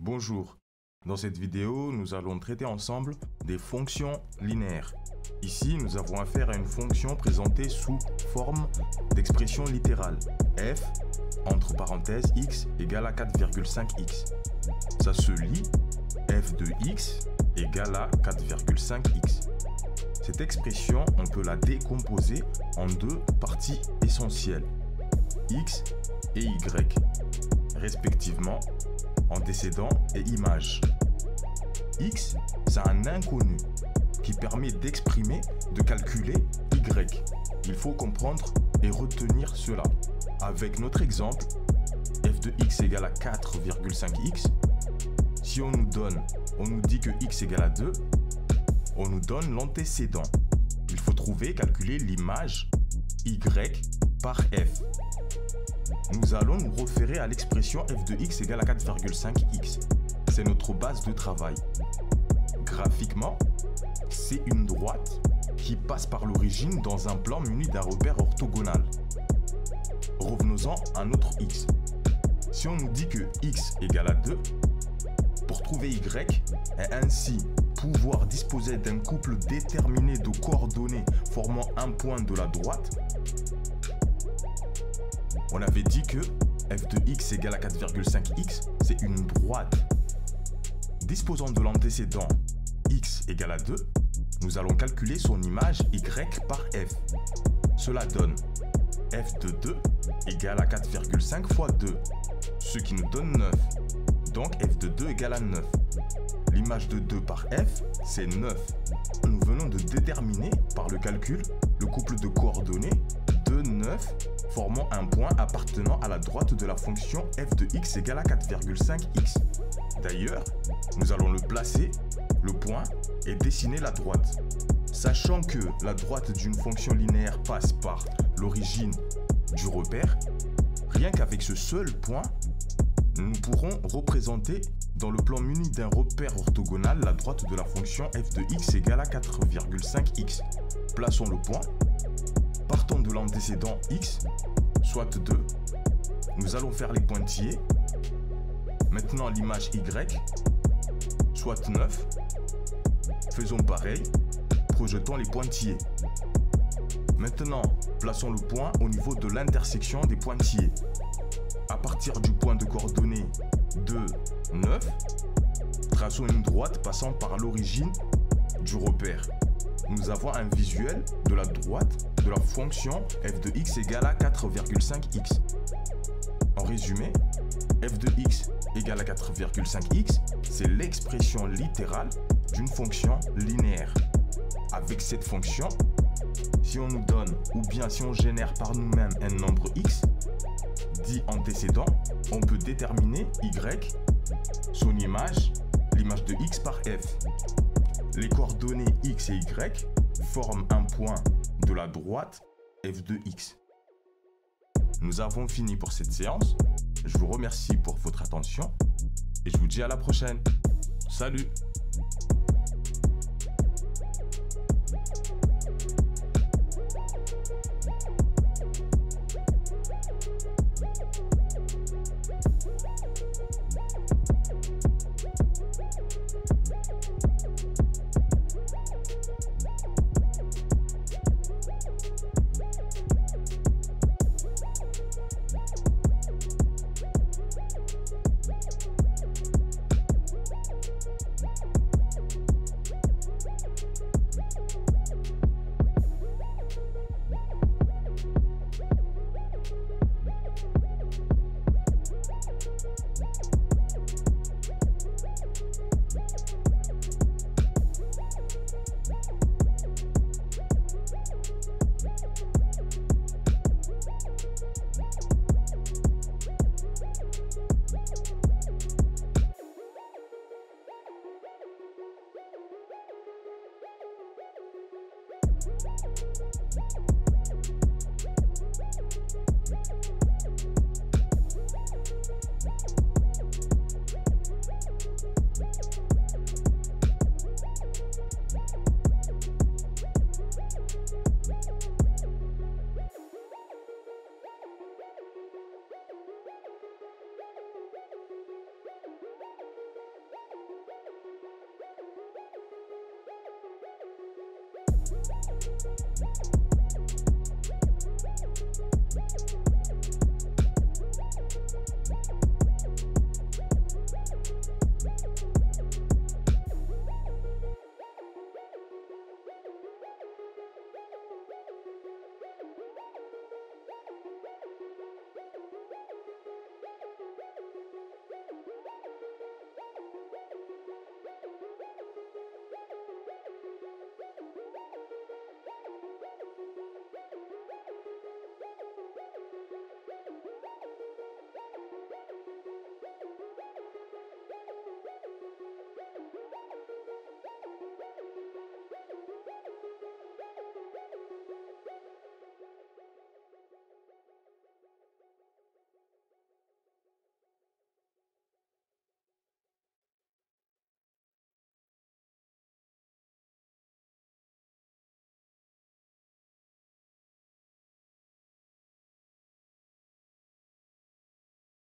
Bonjour, dans cette vidéo, nous allons traiter ensemble des fonctions linéaires. Ici, nous avons affaire à une fonction présentée sous forme d'expression littérale. f, entre parenthèses, x égale à 4,5x. Ça se lit f de x égale à 4,5x. Cette expression, on peut la décomposer en deux parties essentielles, x et y, respectivement antécédent et image. X, c'est un inconnu qui permet d'exprimer, de calculer y. Il faut comprendre et retenir cela. Avec notre exemple, f de x égale à 4,5x, si on nous dit que x égale à 2, on nous donne l'antécédent. Il faut trouver, calculer l'image y par f. Nous allons nous référer à l'expression f de x égale à 4,5x. C'est notre base de travail. Graphiquement, c'est une droite qui passe par l'origine dans un plan muni d'un repère orthogonal. Revenons-en à notre x. Si on nous dit que x égale à 2, pour trouver y et ainsi pouvoir disposer d'un couple déterminé de coordonnées formant un point de la droite, on avait dit que f de x égale à 4,5x, c'est une droite. Disposant de l'antécédent x égale à 2, nous allons calculer son image y par f. Cela donne f de 2 égale à 4,5 fois 2, ce qui nous donne 9. Donc f de 2 égale à 9. L'image de 2 par f, c'est 9. Nous venons de déterminer par le calcul le couple de coordonnées 2, 9, formant un point appartenant à la droite de la fonction f de x égale à 4,5x. D'ailleurs, nous allons le placer, le point, et dessiner la droite. Sachant que la droite d'une fonction linéaire passe par l'origine du repère, rien qu'avec ce seul point, nous pourrons représenter dans le plan muni d'un repère orthogonal la droite de la fonction f de x égale à 4,5x. Plaçons le point. Partons de l'antécédent x, soit 2. Nous allons faire les pointillés. Maintenant l'image y, soit 9. Faisons pareil. Projetons les pointillés. Maintenant, plaçons le point au niveau de l'intersection des pointillés. À partir du point de coordonnées 2, 9, traçons une droite passant par l'origine du repère. Nous avons un visuel de la droite de la fonction f de x égale à 4,5x. En résumé, f de x égale à 4,5x, c'est l'expression littérale d'une fonction linéaire. Avec cette fonction, si on nous donne ou bien si on génère par nous-mêmes un nombre x, dit antécédent, on peut déterminer y, son image, l'image de x par f. Les coordonnées x et y forment un point de la droite f de x. Nous avons fini pour cette séance. Je vous remercie pour votre attention et je vous dis à la prochaine. Salut!